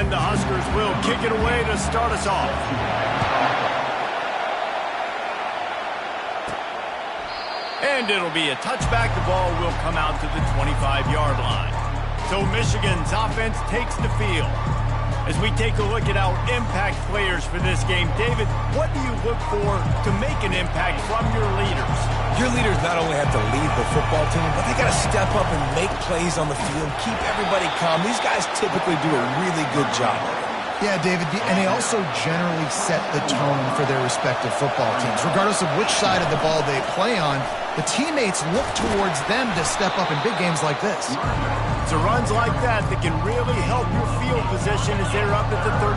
And the Huskers will kick it away to start us off. And it'll be a touchback. The ball will come out to the 25-yard line. So Michigan's offense takes the field. As we take a look at our impact players for this game, David, what do you look for to make an impact from your leaders? Your leaders not only have to lead the football team, but they got to step up and make plays on the field, keep everybody calm. These guys typically do a really good job of it. Yeah, David, and they also generally set the tone for their respective football teams. Regardless of which side of the ball they play on, the teammates look towards them to step up in big games like this. It's runs like that can really help your field position as they're up at the 35.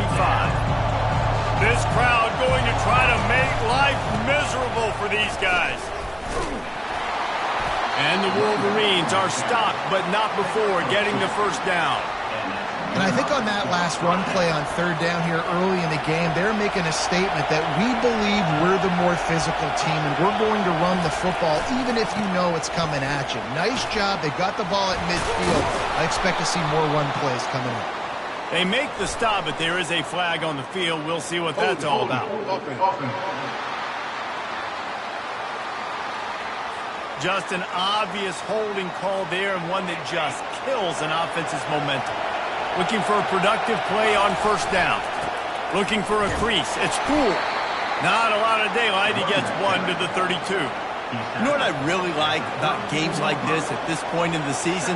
This crowd going to try to make life miserable for these guys. And the Wolverines are stopped, but not before getting the first down. And I think on that last run play on third down here early in the game, they're making a statement that we believe we're the more physical team and we're going to run the football even if you know it's coming at you. Nice job. They got the ball at midfield. I expect to see more run plays coming up. They make the stop, but there is a flag on the field. We'll see what that's all about. Just an obvious holding call there, and one that just kills an offense's momentum. Looking for a productive play on first down. Looking for a crease. It's cool. Not a lot of daylight. He gets one to the 32. You know what I really like about games like this at this point in the season?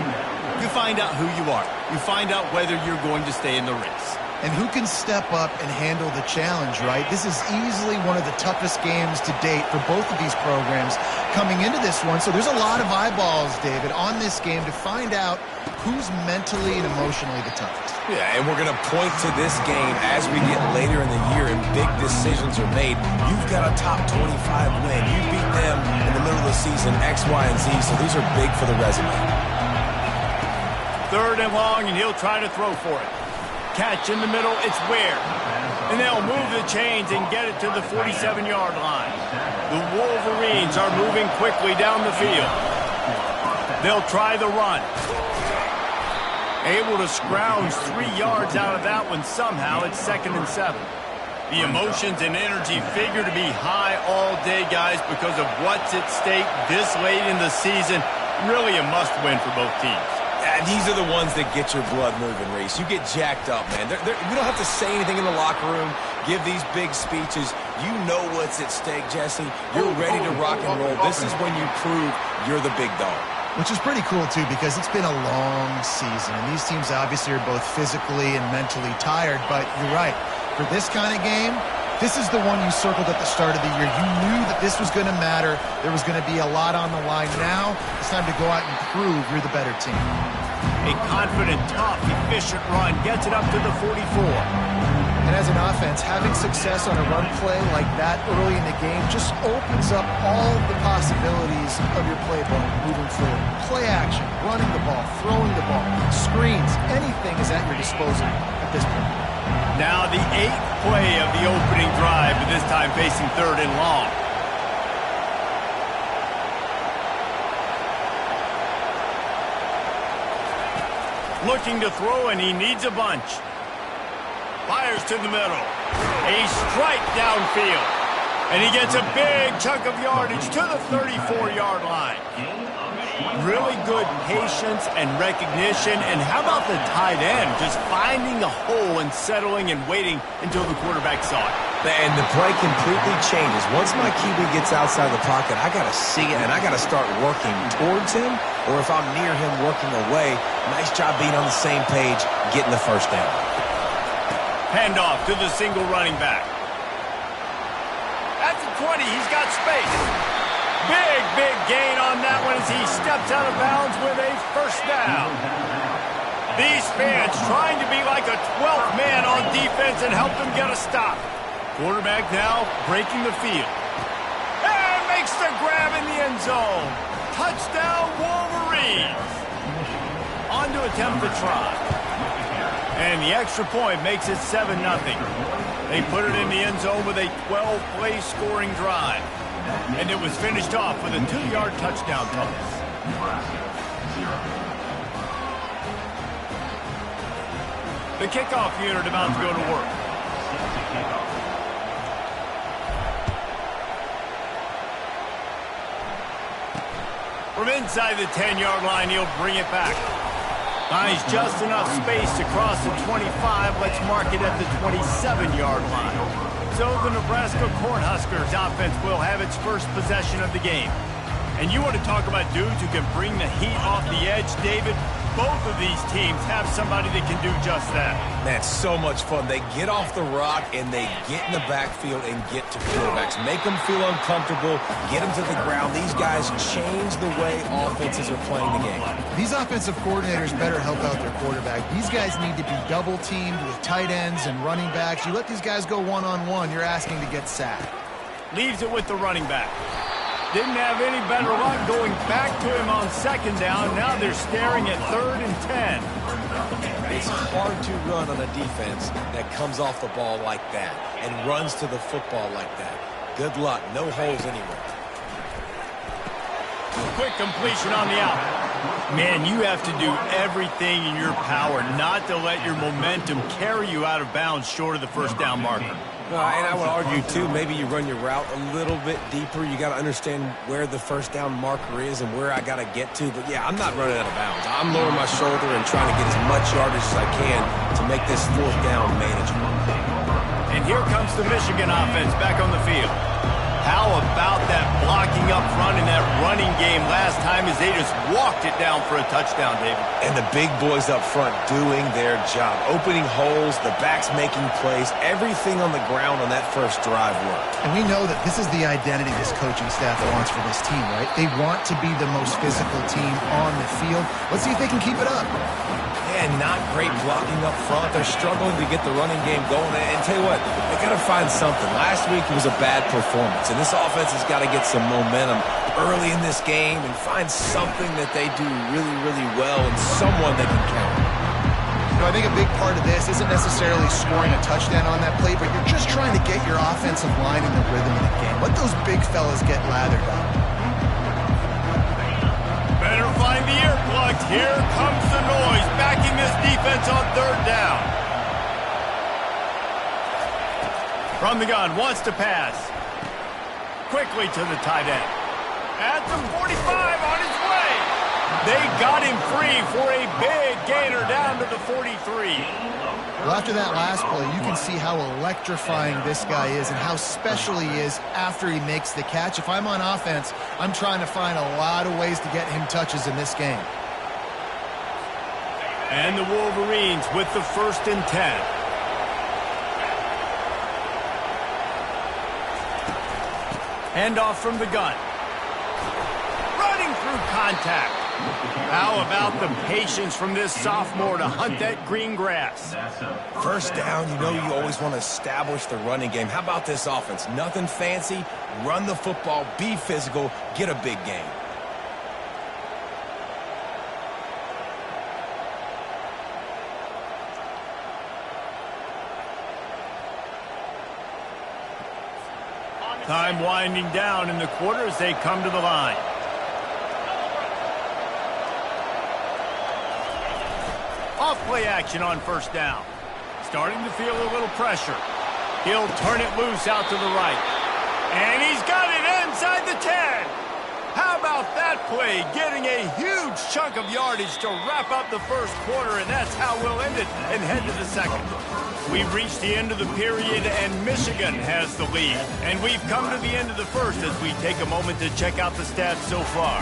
You find out who you are. You find out whether you're going to stay in the race. And who can step up and handle the challenge, right? This is easily one of the toughest games to date for both of these programs coming into this one. So there's a lot of eyeballs, David, on this game to find out who's mentally and emotionally the toughest. Yeah, and we're going to point to this game as we get later in the year and big decisions are made. You've got a top 25 win. You beat them in the middle of the season, X, Y, and Z, so these are big for the resume. Third and long, and he'll try to throw for it. Catch in the middle, it's Ware. And they'll move the chains and get it to the 47-yard line. The Wolverines are moving quickly down the field. They'll try the run. Able to scrounge 3 yards out of that one somehow. It's 2nd and 7. The emotions and energy figure to be high all day, guys, because of what's at stake this late in the season. Really a must-win for both teams. These are the ones that get your blood moving, Reese. You get jacked up, man. We don't have to say anything in the locker room, give these big speeches. You know what's at stake, Jesse. You're ready to rock and roll. This is when you prove you're the big dog. Which is pretty cool, too, because it's been a long season. And these teams obviously are both physically and mentally tired. But you're right. For this kind of game, this is the one you circled at the start of the year. You knew that this was going to matter. There was going to be a lot on the line. Now it's time to go out and prove you're the better team. A confident, tough, efficient run gets it up to the 44. And as an offense, having success on a run play like that early in the game just opens up all the possibilities of your playbook moving forward. Play action, running the ball, throwing the ball, screens, anything is at your disposal at this point. Now the 8th play of the opening drive, but this time facing 3rd and long. Looking to throw, and he needs a bunch. Fires to the middle. A strike downfield. And he gets a big chunk of yardage to the 34-yard line. Really good patience and recognition. And how about the tight end? Just finding the hole and settling and waiting until the quarterback saw it. And the play completely changes. Once my QB gets outside the pocket, I got to see it, and I got to start working towards him, or if I'm near him working away, nice job being on the same page, getting the first down. Handoff to the single running back. At the 20, he's got space. Big gain on that one as he steps out of bounds with a first down. These fans trying to be like a 12th man on defense and help them get a stop. Quarterback now breaking the field. And makes the grab in the end zone. Touchdown, Wolverines. On to attempt the try. And the extra point makes it 7-0. They put it in the end zone with a 12-play scoring drive. And it was finished off with a 2-yard touchdown toss. The kickoff unit about to go to work. From inside the 10-yard line, he'll bring it back. Finds just enough space to cross the 25. Let's mark it at the 27-yard line. So the Nebraska Cornhuskers offense will have its first possession of the game. And you want to talk about dudes who can bring the heat off the edge, David? Both of these teams have somebody that can do just that. Man, so much fun. They get off the rock and they get in the backfield and get to quarterbacks. Make them feel uncomfortable, get them to the ground. These guys change the way offenses are playing the game. These offensive coordinators better help out their quarterback. These guys need to be double-teamed with tight ends and running backs. You let these guys go one-on-one, you're asking to get sacked. Leaves it with the running back. Didn't have any better luck going back to him on second down. Now they're staring at 3rd and 10. It's hard to run on a defense that comes off the ball like that and runs to the football like that. Good luck. No holes anywhere. Quick completion on the out. Man, you have to do everything in your power not to let your momentum carry you out of bounds short of the first down marker. And I would argue, too, maybe you run your route a little bit deeper. You got to understand where the first down marker is and where I got to get to. But, yeah, I'm not running out of bounds. I'm lowering my shoulder and trying to get as much yardage as I can to make this 4th down manageable. And here comes the Michigan offense back on the field. How about that blocking up front in that running game last time as they just walked it down for a touchdown, David? And the big boys up front doing their job. Opening holes, the backs making plays, everything on the ground on that first drive worked. And we know that this is the identity this coaching staff wants for this team, right? They want to be the most physical team on the field. Let's see if they can keep it up. And not great blocking up front. They're struggling to get the running game going. And tell you what, they got to find something. Last week it was a bad performance, and this offense has got to get some momentum early in this game and find something that they do really, really well and someone they can count on. You know, I think a big part of this isn't necessarily scoring a touchdown on that play, but you're just trying to get your offensive line in the rhythm of the game. Let those big fellas get lathered up. Better find the earplugs. Here comes the noise, backing this defense on 3rd down. From the gun, wants to pass. Quickly to the tight end. At the 45, on his way. They got him free for a big gainer down to the 43. Well, after that last play, you can see how electrifying this guy is and how special he is after he makes the catch. If I'm on offense, I'm trying to find a lot of ways to get him touches in this game. And the Wolverines with the 1st and 10. Handoff from the gun. Running through contact. How about the patience from this sophomore to hunt that green grass? First down, you know you always want to establish the running game. How about this offense? Nothing fancy. Run the football, be physical, get a big gain. Time winding down in the quarter as they come to the line. Off-play action on 1st down. Starting to feel a little pressure. He'll turn it loose out to the right. And he's got it inside the 10. How about that play? Getting a huge chunk of yardage to wrap up the 1st quarter, and that's how we'll end it and head to the 2nd. We've reached the end of the period, and Michigan has the lead. And we've come to the end of the 1st as we take a moment to check out the stats so far.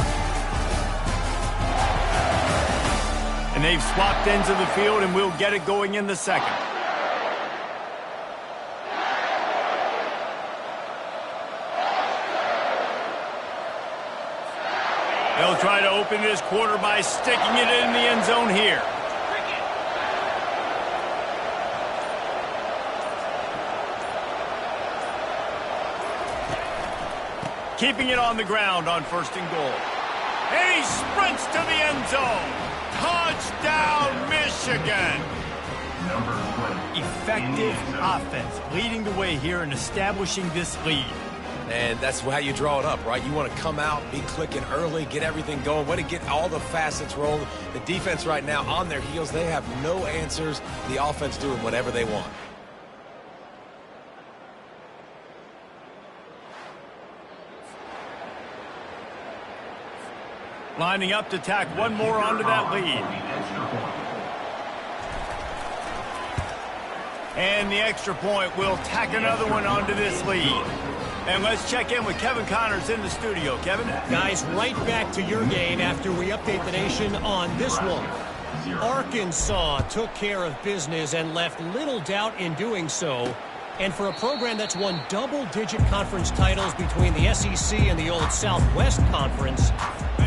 And they've swapped ends of the field, and we'll get it going in the 2nd. They'll try to open this quarter by sticking it in the end zone here. Keeping it on the ground on 1st and goal. And he sprints to the end zone. Touchdown, Michigan. Effective offense leading the way here and establishing this lead. And that's how you draw it up, right? You want to come out, be clicking early, get everything going, want to get all the facets rolling. The defense right now on their heels, they have no answers. The offense doing whatever they want. Lining up to tack one more onto that lead. And the extra point will tack another one onto this lead. And let's check in with Kevin Connors in the studio. Kevin? Guys, right back to your game after we update the nation on this one. Arkansas took care of business and left little doubt in doing so. And for a program that's won double-digit conference titles between the SEC and the old Southwest Conference,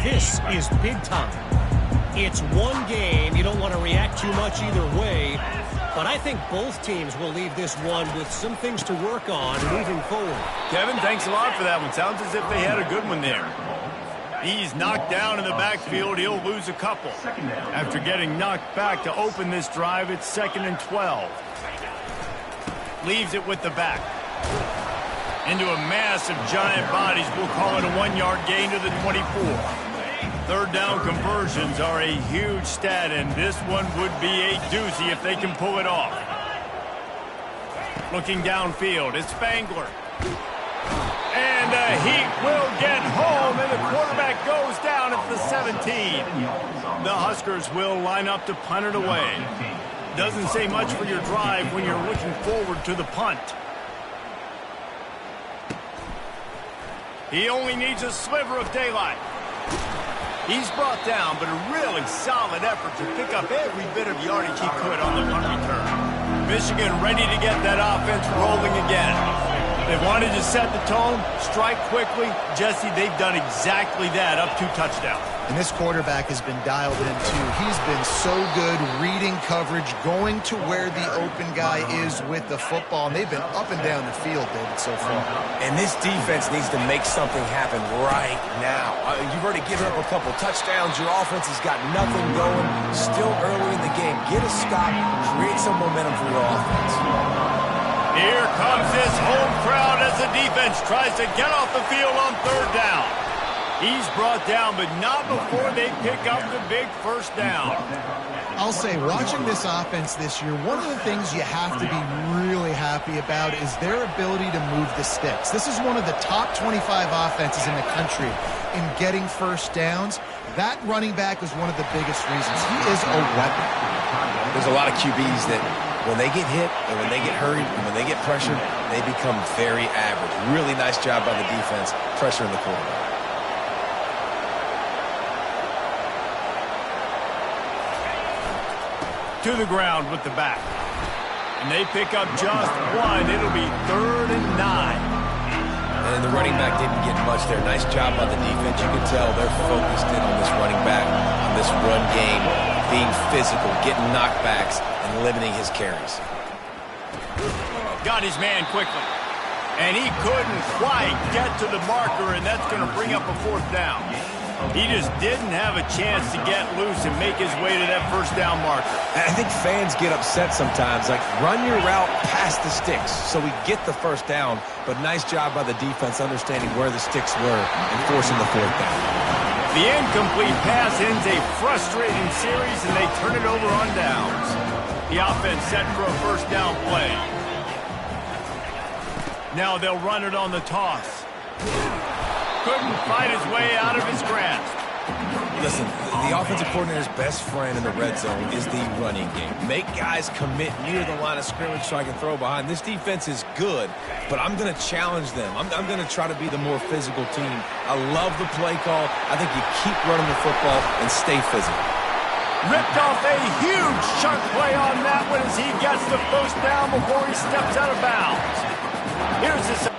this is big time. It's one game. You don't want to react too much either way. But I think both teams will leave this one with some things to work on moving forward. Kevin, thanks a lot for that one. Sounds as if they had a good one there. He's knocked down in the backfield. He'll lose a couple. After getting knocked back to open this drive, it's 2nd and 12. Leaves it with the back. Into a mass of giant bodies. We'll call it a 1-yard gain to the 24. Third down conversions are a huge stat, and this one would be a doozy if they can pull it off. Looking downfield, it's Spangler. And the Heat will get home, and the quarterback goes down at the 17. The Huskers will line up to punt it away. Doesn't say much for your drive when you're looking forward to the punt. He only needs a sliver of daylight. He's brought down, but a really solid effort to pick up every bit of yardage he could on the punt return. Michigan ready to get that offense rolling again. They wanted to set the tone, strike quickly. Jesse, they've done exactly that, up 2 touchdowns. And this quarterback has been dialed in, too. He's been so good reading coverage, going to where the open guy is with the football. And they've been up and down the field, David, so far. And this defense needs to make something happen right now. You've already given up a couple touchdowns. Your offense has got nothing going. Still early in the game. Get a stop. Create some momentum for your offense. Here comes this home crowd as the defense tries to get off the field on 3rd down. He's brought down, but not before they pick up the big first down. I'll say, watching this offense this year, one of the things you have to be really happy about is their ability to move the sticks. This is one of the top 25 offenses in the country in getting first downs. That running back is one of the biggest reasons. He is a weapon. There's a lot of QBs that when they get hit and when they get hurried and when they get pressured, they become very average. Really nice job by the defense, pressuring the quarterback. To the ground with the back. And they pick up just one. It'll be 3rd and 9. And the running back didn't get much there. Nice job by the defense. You can tell they're focused in on this running back, on this run game, being physical, getting knockbacks, and limiting his carries. Got his man quickly. And he couldn't quite get to the marker, and that's going to bring up a 4th down. He just didn't have a chance to get loose and make his way to that first down marker. I think fans get upset sometimes, like run your route past the sticks so we get the first down, but nice job by the defense understanding where the sticks were and forcing the 4th down. The incomplete pass ends a frustrating series, and they turn it over on downs. The offense set for a first down play. Now they'll run it on the toss. Couldn't fight his way out of his grasp. Listen, the offensive coordinator's best friend in the red zone is the running game. Make guys commit near the line of scrimmage so I can throw behind. This defense is good, but I'm going to challenge them. I'm going to try to be the more physical team. I love the play call. I think you keep running the football and stay physical. Ripped off a huge chunk play on that one as he gets the first down before he steps out of bounds. Here's this.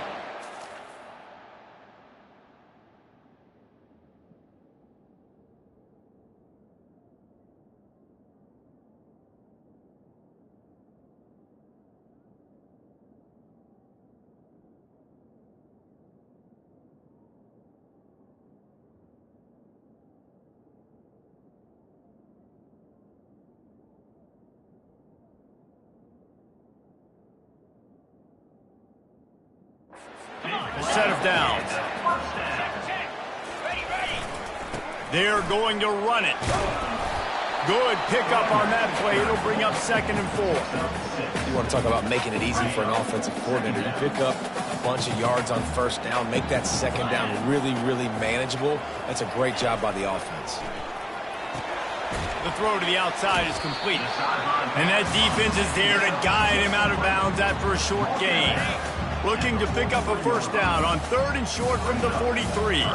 those downs. They're going to run it. Good pickup on that play. It'll bring up 2nd and 4. You want to talk about making it easy for an offensive coordinator. You pick up a bunch of yards on 1st down, make that 2nd down really, really manageable. That's a great job by the offense. The throw to the outside is complete. And that defense is there to guide him out of bounds after a short gain. Looking to pick up a 1st down on 3rd and short from the 43.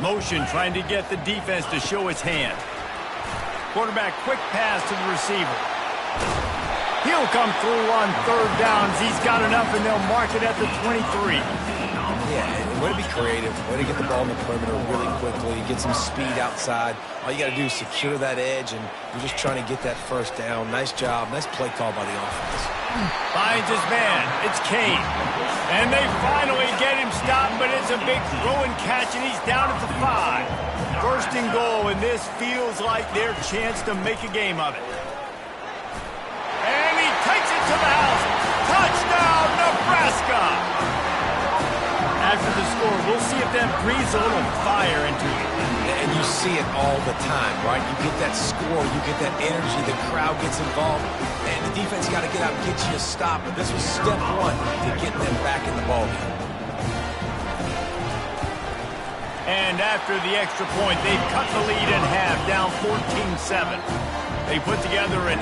Motion trying to get the defense to show its hand. Quarterback quick pass to the receiver. He'll come through on 3rd downs. He's got enough, and they'll mark it at the 23. Yeah, and way to be creative, way to get the ball in the perimeter really quickly, get some speed outside. All you got to do is secure that edge, and you're just trying to get that 1st down. Nice job. Nice play call by the offense. Finds his man. It's Kane. And they finally get him stopped, but it's a big throw and catch, and he's down at the 5. 1st and goal, and this feels like their chance to make a game of it. And he takes it to the house. Touchdown, Nebraska! After the score, we'll see if that breathes a little fire into it. And you see it all the time, right? You get that score, you get that energy, the crowd gets involved, and the defense got to get out and get you a stop. But this was step 1 to get them back in the ballgame. And after the extra point, they've cut the lead in half, down 14-7. They put together an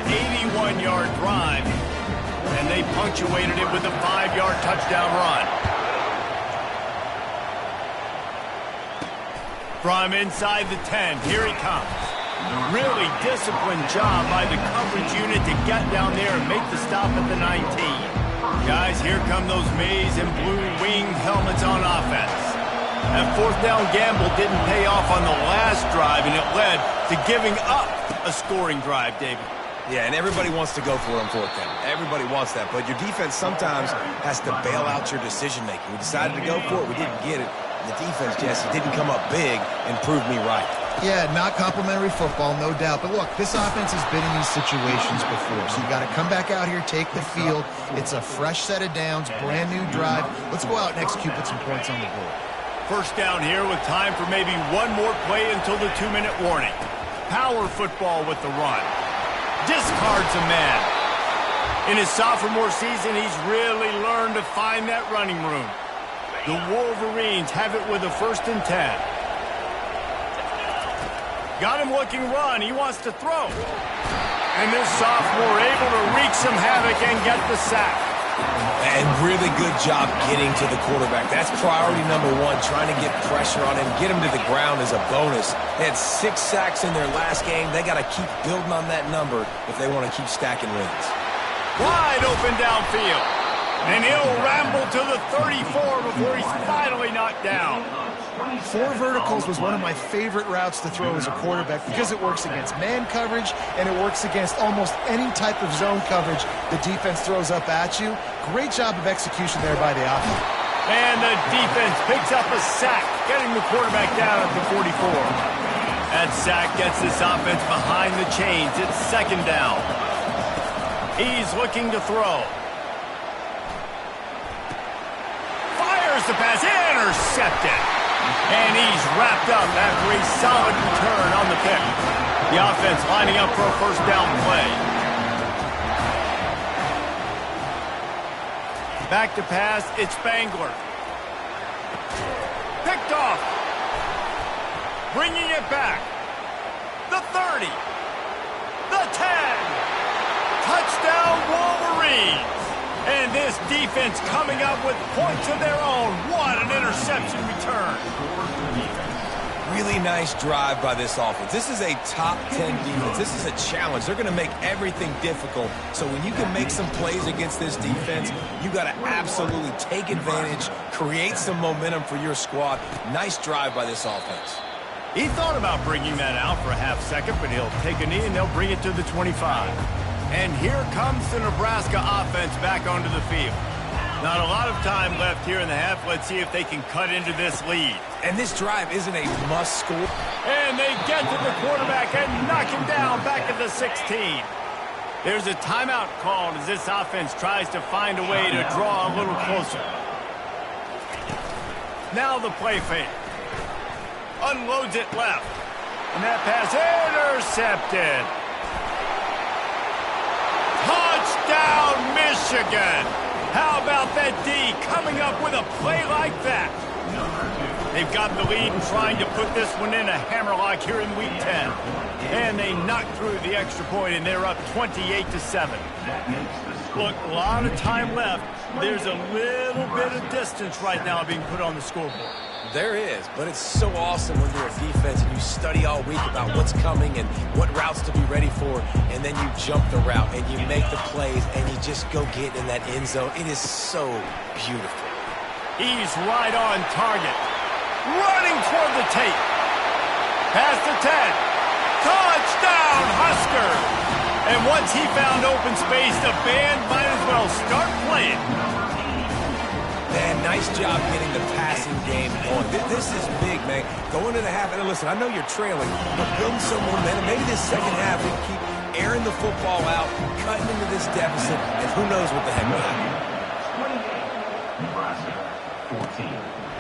81-yard drive, and they punctuated it with a 5-yard touchdown run. From inside the 10, here he comes. Really disciplined job by the coverage unit to get down there and make the stop at the 19. Guys, here come those maize and blue winged helmets on offense. That 4th down gamble didn't pay off on the last drive, and it led to giving up a scoring drive, David. Yeah, and everybody wants to go for it on 4th down. Everybody wants that, but your defense sometimes has to bail out your decision-making. We decided to go for it. We didn't get it. The defense, Jesse, didn't come up big and prove me right. Yeah, not complimentary football, no doubt. But look, this offense has been in these situations before. So you got to come back out here, take the field. It's a fresh set of downs, brand new drive. Let's go out and execute with some points on the board. 1st down here with time for maybe one more play until the 2-minute warning. Power football with the run. Discards a man. In his sophomore season, he's really learned to find that running room. The Wolverines have it with a 1st and 10. Got him looking run. He wants to throw. And this sophomore able to wreak some havoc and get the sack. And really good job getting to the quarterback. That's priority number 1, trying to get pressure on him. Get him to the ground as a bonus. They had 6 sacks in their last game. They got to keep building on that number if they want to keep stacking wins. Wide open downfield. And he'll ramble to the 34 before he's finally knocked down. 4 verticals was one of my favorite routes to throw as a quarterback because it works against man coverage and it works against almost any type of zone coverage the defense throws up at you. Great job of execution there by the offense. And the defense picks up a sack, getting the quarterback down at the 44. That sack gets this offense behind the chains. It's 2nd down. He's looking to throw. Fires the pass, intercepted. And he's wrapped up after a solid return on the pick. The offense lining up for a 1st down play. Back to pass, it's Spangler. Picked off. Bringing it back. The 30. The 10. Touchdown Wolverines. And this defense coming up with points of their own. What an interception return. Really nice drive by this offense. This is a top 10 defense. This is a challenge. They're going to make everything difficult. So when you can make some plays against this defense, you got to absolutely take advantage, create some momentum for your squad. Nice drive by this offense. He thought about bringing that out for a half second, but he'll take a knee and they'll bring it to the 25. And here comes the Nebraska offense back onto the field. Not a lot of time left here in the half. Let's see if they can cut into this lead. And this drive isn't a must score. And they get to the quarterback and knock him down back at the 16. There's a timeout called as this offense tries to find a way to draw a little closer. Now the play fake. Unloads it left. And that pass intercepted. Touchdown, Michigan. How about that D coming up with a play like that? They've got the lead and trying to put this one in a hammerlock here in Week 10. And they knock through the extra point, and they're up 28-7. Look, a lot of time left. There's a little bit of distance right now being put on the scoreboard. There is, but it's so awesome when you're a defense and you study all week about what's coming and what routes to be ready for, and then you jump the route and you make the plays and you just go get in that end zone. It is so beautiful. He's right on target. Running toward the tape. Past the 10. Touchdown, Huskers! And once he found open space, the band might as well start playing. Man, nice job getting the passing game going. This is big, man. Going into the half, and listen, I know you're trailing, but building some momentum. Maybe this second half, they keep airing the football out, cutting into this deficit, and who knows what the heck will happen.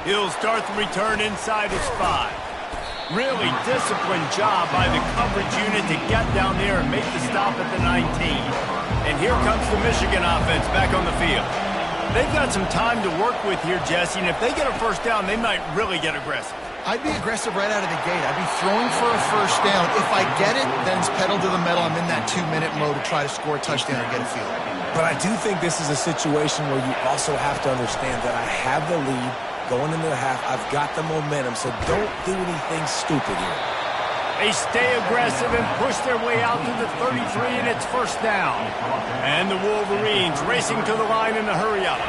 He'll start the return inside his 5. Really disciplined job by the coverage unit to get down there and make the stop at the 19. And here comes the Michigan offense back on the field. They've got some time to work with here, Jesse, and if they get a first down, they might really get aggressive. I'd be aggressive right out of the gate. I'd be throwing for a first down. If I get it, then it's pedal to the metal. I'm in that 2-minute mode to try to score a touchdown or get a field. But I do think this is a situation where you also have to understand that I have the lead going into the half. I've got the momentum, so don't do anything stupid here. They stay aggressive and push their way out to the 33, and it's first down. And the Wolverines racing to the line in a hurry-up.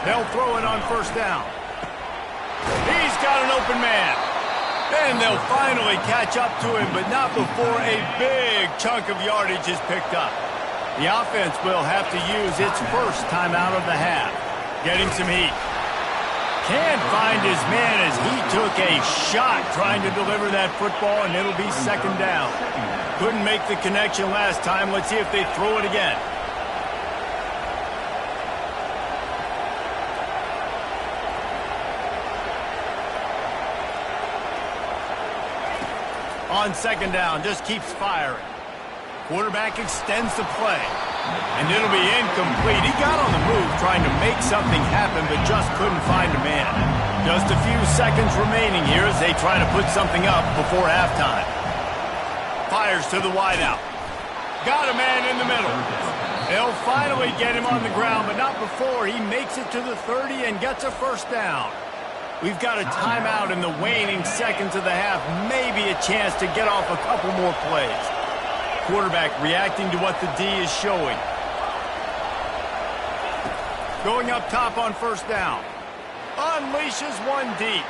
They'll throw it on first down. He's got an open man. And they'll finally catch up to him, but not before a big chunk of yardage is picked up. The offense will have to use its first timeout of the half. Getting some heat. Can't find his man as he took a shot trying to deliver that football, and it'll be second down. Couldn't make the connection last time. Let's see if they throw it again. On second down, just keeps firing. Quarterback extends the play. And it'll be incomplete. He got on the move trying to make something happen, but just couldn't find a man. Just a few seconds remaining here as they try to put something up before halftime. Fires to the wideout. Got a man in the middle. They'll finally get him on the ground, but not before he makes it to the 30 and gets a first down. We've got a timeout in the waning seconds of the half. Maybe a chance to get off a couple more plays. Quarterback reacting to what the D is showing. Going up top on first down. Unleashes one deep.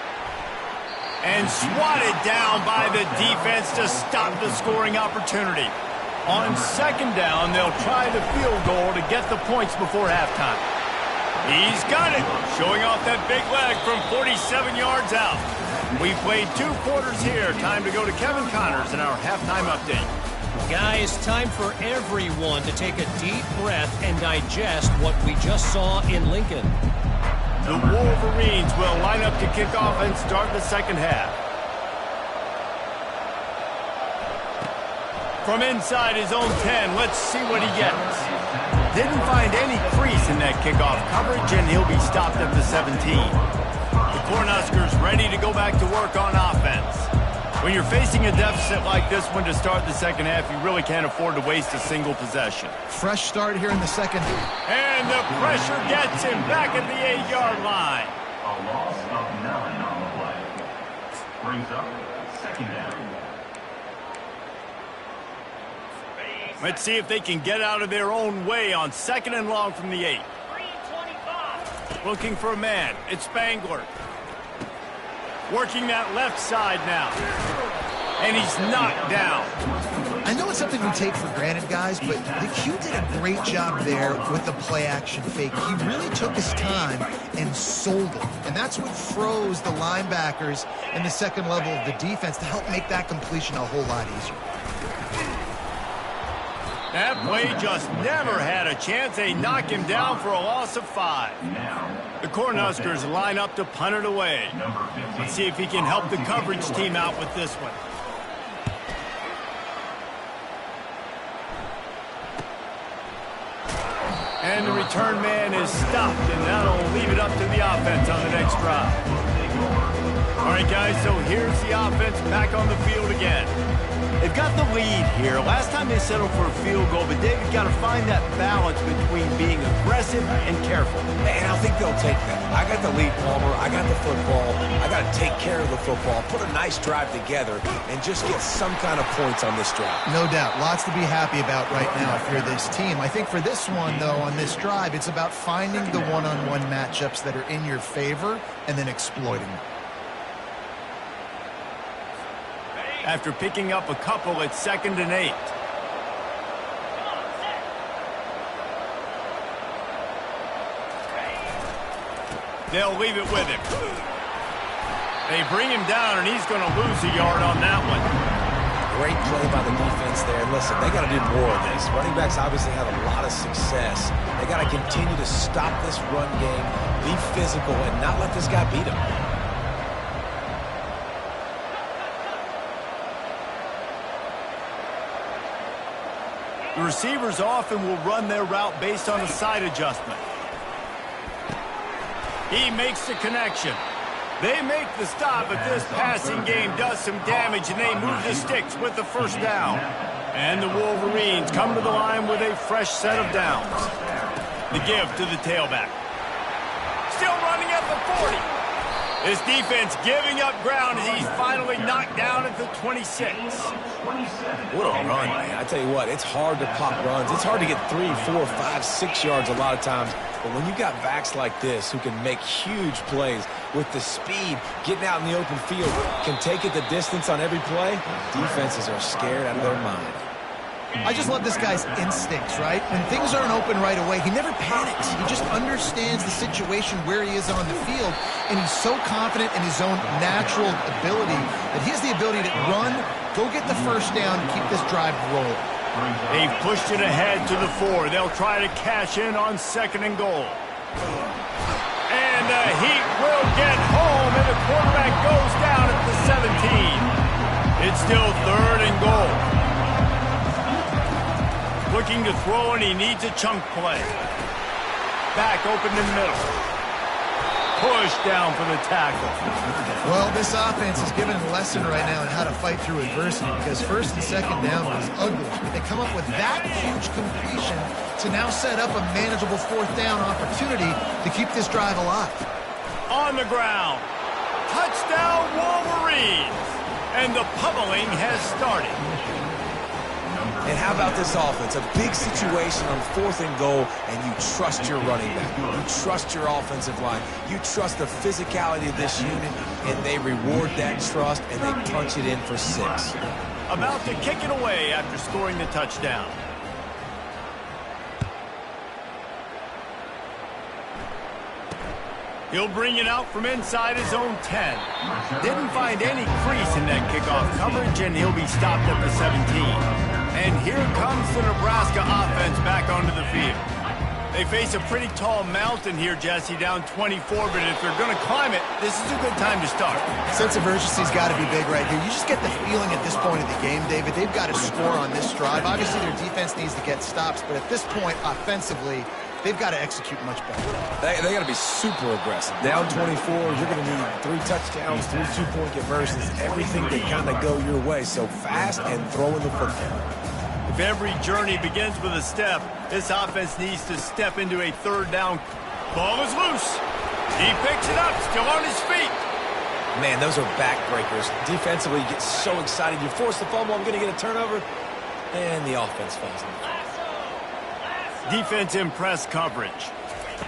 And swatted down by the defense to stop the scoring opportunity. On second down, they'll try the field goal to get the points before halftime. He's got it. Showing off that big leg from 47 yards out. We've played 2 quarters here. Time to go to Kevin Connors in our halftime update. Guys, time for everyone to take a deep breath and digest what we just saw in Lincoln. The Wolverines will line up to kick off and start the second half. From inside his own 10, let's see what he gets. Didn't find any crease in that kickoff coverage, and he'll be stopped at the 17. The Cornhuskers ready to go back to work on offense. When you're facing a deficit like this one to start the second half, you really can't afford to waste a single possession. Fresh start here in the second. And the pressure gets him back at the 8-yard line. A loss of 9 on the play. Brings up second down. Let's see if they can get out of their own way on second and long from the 8. Looking for a man. It's Spangler. Working that left side now. And he's knocked down. I know it's something we take for granted, guys, but the Q did a great job there with the play-action fake. He really took his time and sold it. And that's what froze the linebackers in the second level of the defense to help make that completion a whole lot easier. That play just never had a chance. They knock him down for a loss of 5. The Cornhuskers line up to punt it away. Let's see if he can help the coverage team out with this one. And the return man is stopped, and that'll leave it up to the offense on the next drive. All right, guys, so here's the offense back on the field again. They've got the lead here. Last time they settled for a field goal, but David got to find that balance between being aggressive and careful. And I think they'll take that. I got the lead, Palmer. I got the football. I got to take care of the football, put a nice drive together, and just get some kind of points on this drive. No doubt. Lots to be happy about right now if you're this team. I think for this one, though, on this drive, it's about finding the one-on-one matchups that are in your favor and then exploiting them. After picking up a couple, it's 2nd and 8. They'll leave it with him. They bring him down, and he's going to lose a yard on that one. Great play by the defense there. Listen, they got to do more of this. Running backs obviously have a lot of success. They got to continue to stop this run game, be physical, and not let this guy beat them. The receivers often will run their route based on a side adjustment. He makes the connection. They make the stop, but this passing game does some damage, and they move the sticks with the first down. And the Wolverines come to the line with a fresh set of downs. The give to the tailback. Still running at the 40. This defense giving up ground as he's finally knocked down at the 26. What a run, man. I tell you what, it's hard to pop runs. It's hard to get 3, 4, 5, 6 yards a lot of times. But when you got backs like this who can make huge plays with the speed, getting out in the open field, can take it the distance on every play, defenses are scared out of their mind. I just love this guy's instincts, right? When things aren't open right away, he never panics. He just understands the situation where he is on the field, and he's so confident in his own natural ability that he has the ability to run, go get the first down, and keep this drive rolling. They've pushed it ahead to the 4. They'll try to cash in on 2nd and goal. And the Heat will get home, and the quarterback goes down at the 17. It's still 3rd and goal. Looking to throw, and he needs a chunk play. Back open in the middle. Push down for the tackle. Well, this offense is given a lesson right now on how to fight through adversity, because 1st and 2nd down was ugly. But they come up with that huge completion to now set up a manageable 4th down opportunity to keep this drive alive. On the ground. Touchdown, Wolverines. And the pummeling has started. And how about this offense? A big situation on 4th and goal, and you trust your running back. You trust your offensive line. You trust the physicality of this unit, and they reward that trust, and they punch it in for 6. About to kick it away after scoring the touchdown. He'll bring it out from inside his own 10. Didn't find any crease in that kickoff coverage, and he'll be stopped at the 17. And here comes the Nebraska offense back onto the field. They face a pretty tall mountain here, Jesse, down 24, but if they're going to climb it, this is a good time to start. Sense of urgency's got to be big right here. You just get the feeling at this point of the game, David, they've got to score on this drive. Obviously, their defense needs to get stops, but at this point, offensively, they've got to execute much better. They got to be super aggressive. Down 24, you're going to need 3 touchdowns, 3 two-point conversions, everything to kind of go your way. So fast and throwing the football. If every journey begins with a step, this offense needs to step into a 3rd down. Ball is loose. He picks it up, still on his feet. Man, those are backbreakers. Defensively, you get so excited. You force the fumble, I'm going to get a turnover, and the offense falls in. Defense in press coverage.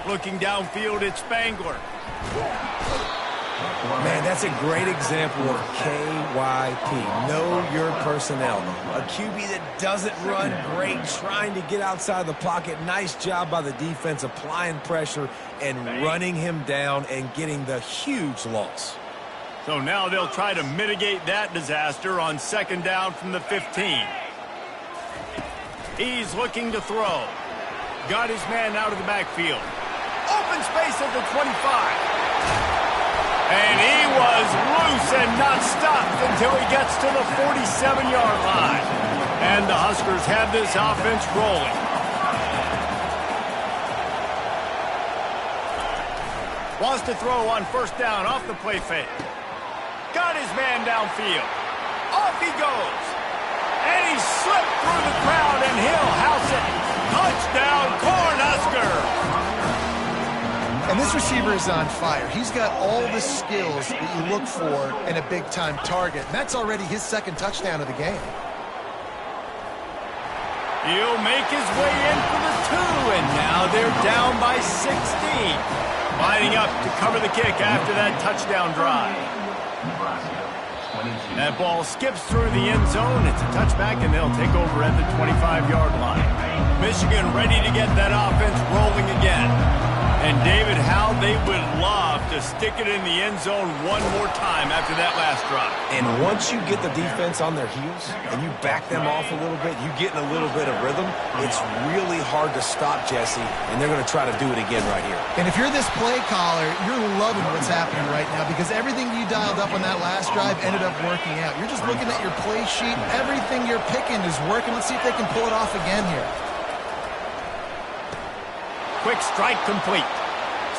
Looking downfield, it's Spangler. Man, that's a great example of KYP. Know your personnel. A QB that doesn't run great, trying to get outside the pocket. Nice job by the defense applying pressure and running him down and getting the huge loss. So now they'll try to mitigate that disaster on 2nd down from the 15. He's looking to throw. Got his man out of the backfield. Open space at the 25. And he was loose and not stopped until he gets to the 47-yard line. And the Huskers have this offense rolling. Wants to throw on first down off the play fake. Got his man downfield. Off he goes. And he slipped through the crowd, and he'll house it. Touchdown, Cornhuskers! And this receiver is on fire. He's got all the skills that you look for in a big-time target. And that's already his second touchdown of the game. He'll make his way in for the 2, and now they're down by 16. Lining up to cover the kick after that touchdown drive. That ball skips through the end zone. It's a touchback, and they'll take over at the 25-yard line. Michigan ready to get that offense rolling again. And, David, how they would love to stick it in the end zone one more time after that last drive. And once you get the defense on their heels and you back them off a little bit, you get in a little bit of rhythm, it's really hard to stop, Jesse, and they're going to try to do it again right here. And if you're this play caller, you're loving what's happening right now because everything you dialed up on that last drive ended up working out. You're just looking at your play sheet. Everything you're picking is working. Let's see if they can pull it off again here. Quick strike complete.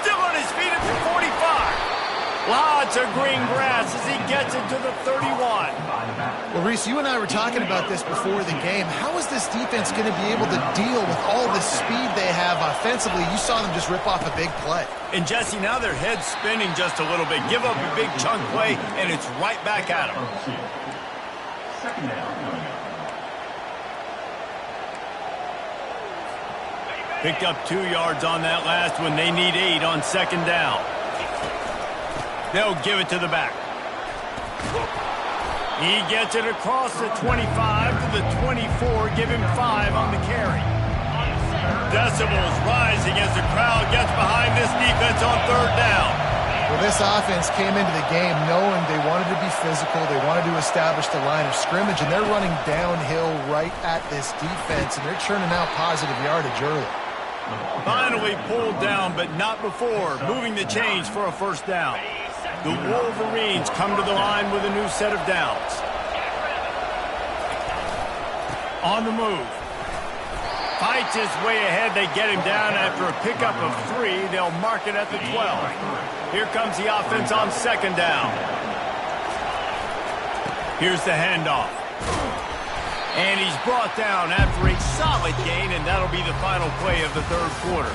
Still on his feet at the 45. Lots of green grass as he gets it to the 31. Well, Reese, you and I were talking about this before the game. How is this defense going to be able to deal with all the speed they have offensively? You saw them just rip off a big play. And, Jesse, now their head's spinning just a little bit. Give up a big chunk play, and it's right back at them. Second down. Picked up 2 yards on that last one. They need 8 on second down. They'll give it to the back. He gets it across the 25 to the 24. Give him 5 on the carry. Decibels rising as the crowd gets behind this defense on third down. Well, this offense came into the game knowing they wanted to be physical. They wanted to establish the line of scrimmage, and they're running downhill right at this defense, and they're churning out positive yardage early. Finally pulled down, but not before. Moving the chains for a first down. The Wolverines come to the line with a new set of downs. On the move. Fights his way ahead. They get him down after a pickup of 3. They'll mark it at the 12. Here comes the offense on second down. Here's the handoff. And he's brought down after a solid gain, and that'll be the final play of the third quarter.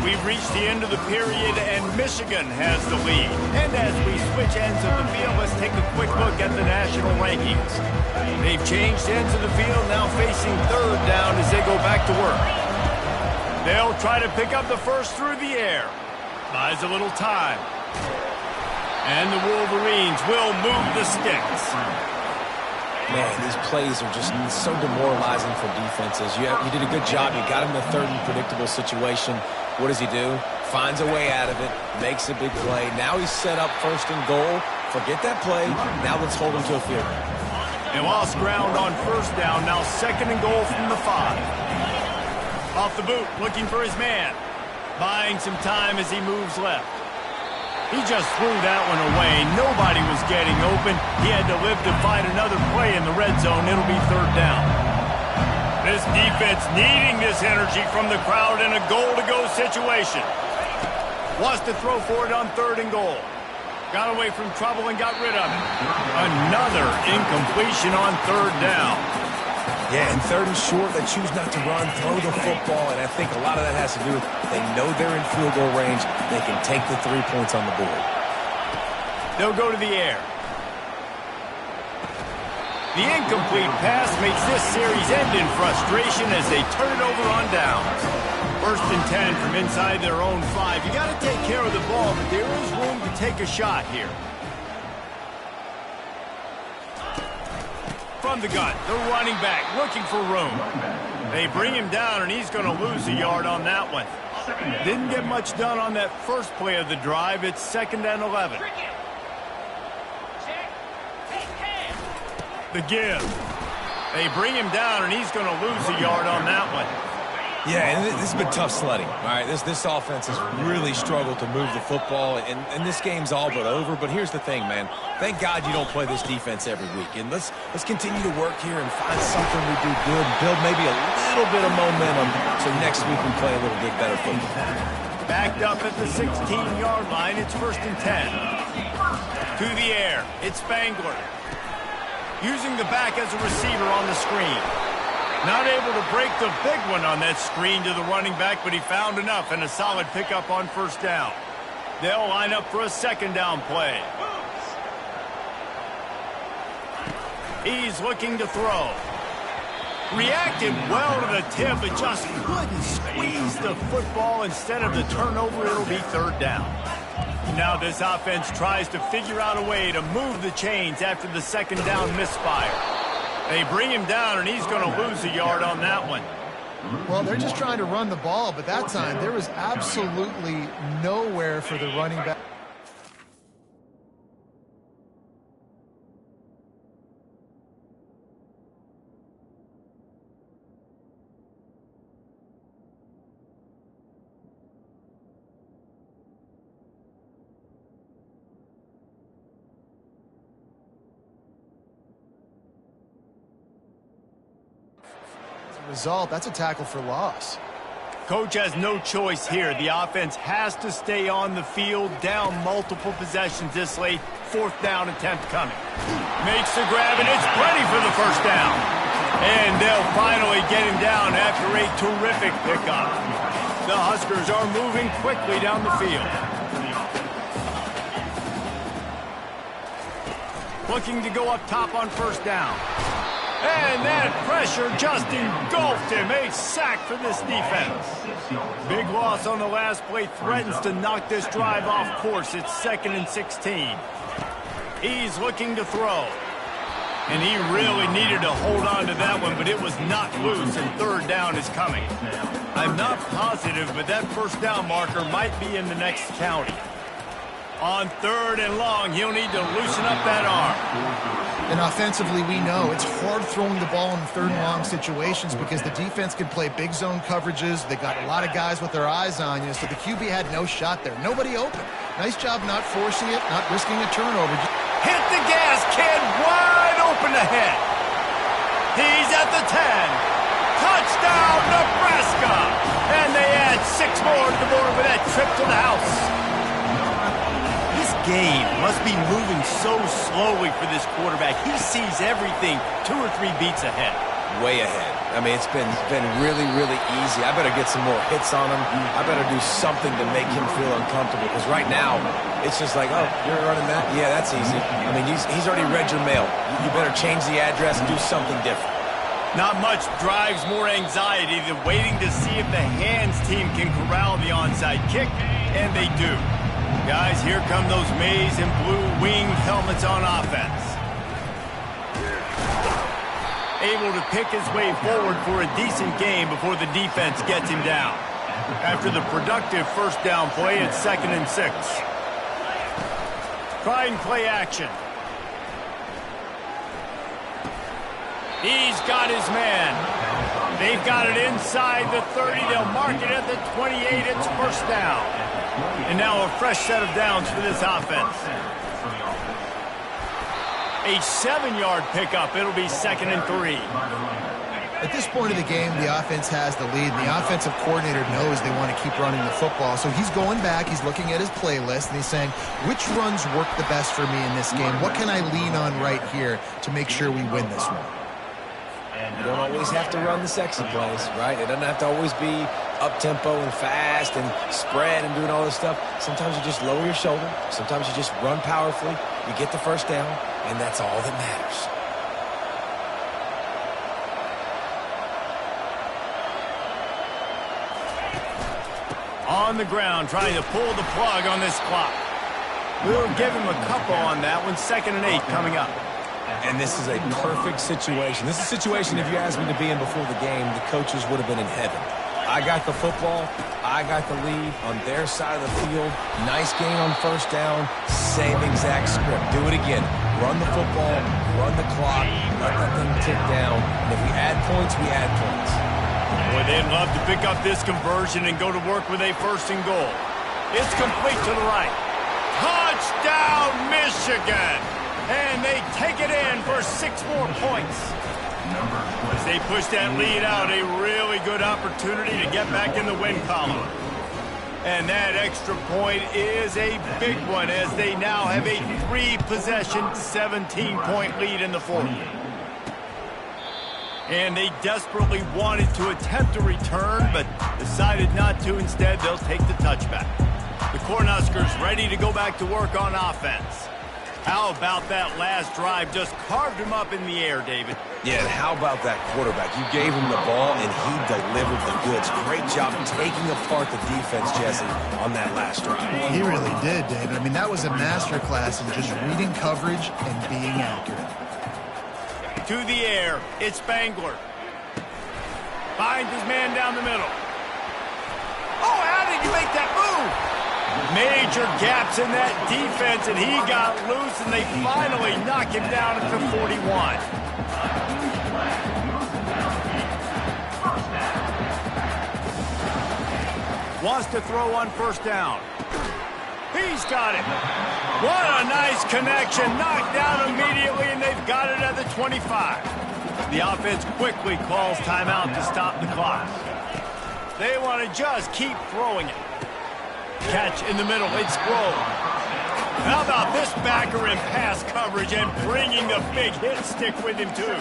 We've reached the end of the period, and Michigan has the lead. And as we switch ends of the field, let's take a quick look at the national rankings. They've changed ends of the field, now facing third down as they go back to work. They'll try to pick up the first through the air. Buys a little time. And the Wolverines will move the sticks. Man, these plays are just so demoralizing for defenses. You did a good job. You got him in a third and predictable situation. What does he do? Finds a way out of it, makes a big play. Now he's set up first and goal. Forget that play. Now let's hold him to a field goal. And lost ground on first down. Now second and goal from the 5. Off the boot, looking for his man. Buying some time as he moves left. He just threw that one away. Nobody was getting open. He had to live to fight another play in the red zone. It'll be third down. This defense needing this energy from the crowd in a goal-to-go situation. Wants to throw for it on third and goal. Got away from trouble and got rid of it. Another incompletion on third down. Yeah, and third and short, they choose not to run, throw the football, and I think a lot of that has to do with they know they're in field goal range. They can take the 3 points on the board. They'll go to the air. The incomplete pass makes this series end in frustration as they turn it over on downs. First and 10 from inside their own 5. You got to take care of the ball, but there is room to take a shot here. From the gun, the running back looking for room. They bring him down, and he's going to lose a yard on that one. Didn't get much done on that first play of the drive. It's second and 11. The give. They bring him down, and he's going to lose a yard on that one. Yeah, and this has been tough sledding. All right, this offense has really struggled to move the football, and this game's all but over. But here's the thing, man. Thank God you don't play this defense every week. And let's continue to work here and find something we do good and build maybe a little bit of momentum so next week we play a little bit better football. Backed up at the 16-yard line. It's 1st and 10. To the air. It's Spangler. Using the back as a receiver on the screen. Not able to break the big one on that screen to the running back, but he found enough and a solid pickup on 1st down. They'll line up for a 2nd down play. He's looking to throw. Reacted well to the tip, but just couldn't squeeze the football. Instead of the turnover, it'll be 3rd down. Now this offense tries to figure out a way to move the chains after the 2nd down misfire. They bring him down, and he's going to lose a yard on that one. Well, they're just trying to run the ball, but that time there was absolutely nowhere for the running back. Result, that's a tackle for loss. Coach has no choice here. The offense has to stay on the field, down multiple possessions this late. 4th down attempt coming. Makes the grab, and it's ready for the 1st down. And they'll finally get him down after a terrific pickup. The Huskers are moving quickly down the field. Looking to go up top on 1st down. And that pressure just engulfed him. A sack for this defense. Big loss on the last play threatens to knock this drive off course. It's 2nd and 16. He's looking to throw. And he really needed to hold on to that one, but it was knocked loose, and 3rd down is coming. I'm not positive, but that 1st down marker might be in the next county. On 3rd and long, he'll need to loosen up that arm. And offensively, we know it's hard throwing the ball in 3rd and long situations because the defense can play big zone coverages. They got a lot of guys with their eyes on you, so the QB had no shot there. Nobody open. Nice job not forcing it, not risking a turnover. Hit the gas, kid. Wide open ahead. He's at the 10. Touchdown, Nebraska. And they add 6 more to the board with that trip to the house. Game must be moving so slowly for this quarterback. He sees everything 2 or 3 beats ahead. Way ahead. I mean, it's been really, really easy. I better get some more hits on him. I better do something to make him feel uncomfortable, because right now it's just like, oh, you're running that? Yeah, that's easy. I mean, he's already read your mail. You better change the address and do something different. Not much drives more anxiety than waiting to see if the hands team can corral the onside kick, and they do. Guys, here come those maize and blue wing helmets on offense. Able to pick his way forward for a decent game before the defense gets him down. After the productive 1st down play, it's 2nd and 6. Try and play action. He's got his man. They've got it inside the 30. They'll mark it at the 28. It's 1st down. And now a fresh set of downs for this offense. A 7-yard pickup. It'll be 2nd and 3. At this point of the game, the offense has the lead, and the offensive coordinator knows they want to keep running the football. So he's going back, he's looking at his playlist, and he's saying, which runs work the best for me in this game? What can I lean on right here to make sure we win this one? You don't always have to run the sexy plays, right? It doesn't have to always be up-tempo and fast and spread and doing all this stuff. Sometimes you just lower your shoulder. Sometimes you just run powerfully. You get the 1st down, and that's all that matters. On the ground, trying to pull the plug on this clock. We'll give him a couple on that one. 2nd and 8 coming up. And this is a perfect situation. This is a situation, if you asked me to be in before the game, the coaches would have been in heaven. I got the football. I got the lead on their side of the field. Nice gain on 1st down. Same exact script. Do it again. Run the football, run the clock, let that thing tick down, and if we add points, we add points. Boy, they'd love to pick up this conversion and go to work with a first and goal. It's complete to the right. Touchdown, Michigan! And they take it in for 6 more points. As they push that lead out, a really good opportunity to get back in the win column. And that extra point is a big one as they now have a 3-possession, 17-point lead in the fourth. And they desperately wanted to attempt a return, but decided not to. Instead, they'll take the touchback. The Cornhuskers ready to go back to work on offense. How about that last drive? Just carved him up in the air, David. Yeah, and how about that quarterback? You gave him the ball, and he delivered the goods. Great job taking apart the defense, Jesse, on that last drive. He really did, David. I mean, that was a masterclass in just reading coverage and being accurate. To the air, it's Spangler. Finds his man down the middle. Oh, how did you make that move? Major gaps in that defense, and he got loose, and they finally knock him down at the 41. Wants to throw on first down. He's got it. What a nice connection. Knocked down immediately, and they've got it at the 25. The offense quickly calls timeout to stop the clock. They want to just keep throwing it. Catch in the middle, it's Grove. How about this backer in pass coverage and bringing the big hit stick with him, too.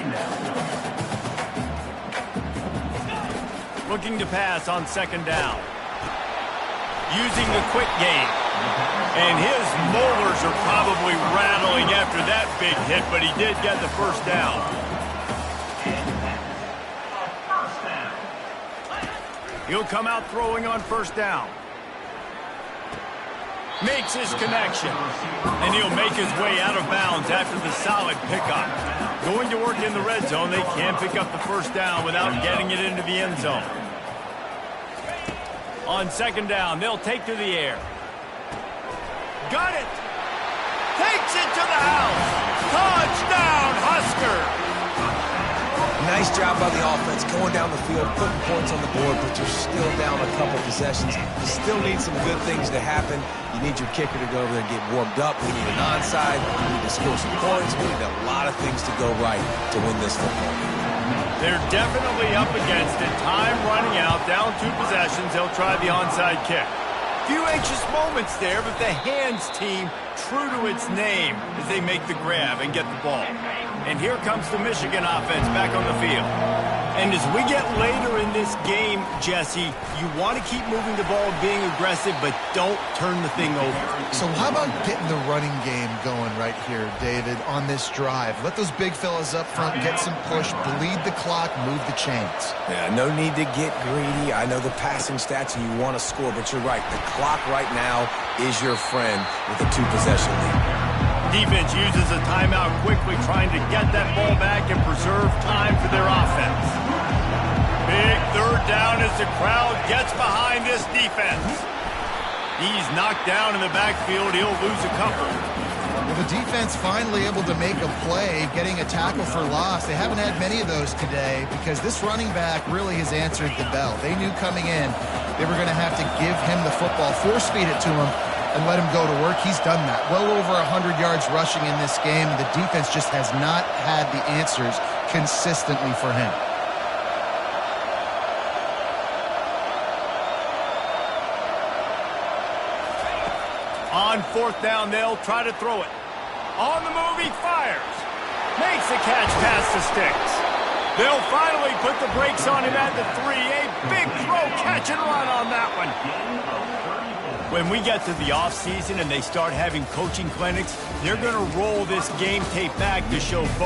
Looking to pass on second down. Using the quick game. And his molars are probably rattling after that big hit, but he did get the first down. He'll come out throwing on first down. Makes his connection. And he'll make his way out of bounds after the solid pickup. Going to work in the red zone, they can't pick up the first down without getting it into the end zone. On second down, they'll take to the air. Got it! Takes it to the house! Touchdown, Husker! Nice job by the offense going down the field, putting points on the board, but you're still down a couple possessions. You still need some good things to happen. You need your kicker to go over there and get warmed up. We need an onside. We need to score some points. We need a lot of things to go right to win this football game. They're definitely up against it. Time running out, down 2 possessions. They'll try the onside kick. Few anxious moments there, but the hands team true to its name as they make the grab and get the ball. And here comes the Michigan offense back on the field. And as we get later in this game, Jesse, you want to keep moving the ball, being aggressive, but don't turn the thing over. So how about getting the running game going right here, David, on this drive? Let those big fellas up front get some push, bleed the clock, move the chains. Yeah, no need to get greedy. I know the passing stats and you want to score, but you're right. The clock right now is your friend with a 2-possession lead. Defense uses a timeout quickly, trying to get that ball back and preserve time for their offense. Big third down as the crowd gets behind this defense. He's knocked down in the backfield. He'll lose a couple. Well, the defense finally able to make a play, getting a tackle for loss. They haven't had many of those today because this running back really has answered the bell. They knew coming in they were going to have to give him the football, force feed it to him, and let him go to work. He's done that. Well over 100 yards rushing in this game. The defense just has not had the answers consistently for him. On fourth down, they'll try to throw it. On the move, he fires. Makes the catch past the sticks. They'll finally put the brakes on him at the 3. A big throw, catch and run on that one. When we get to the offseason and they start having coaching clinics, they're going to roll this game tape back to show both.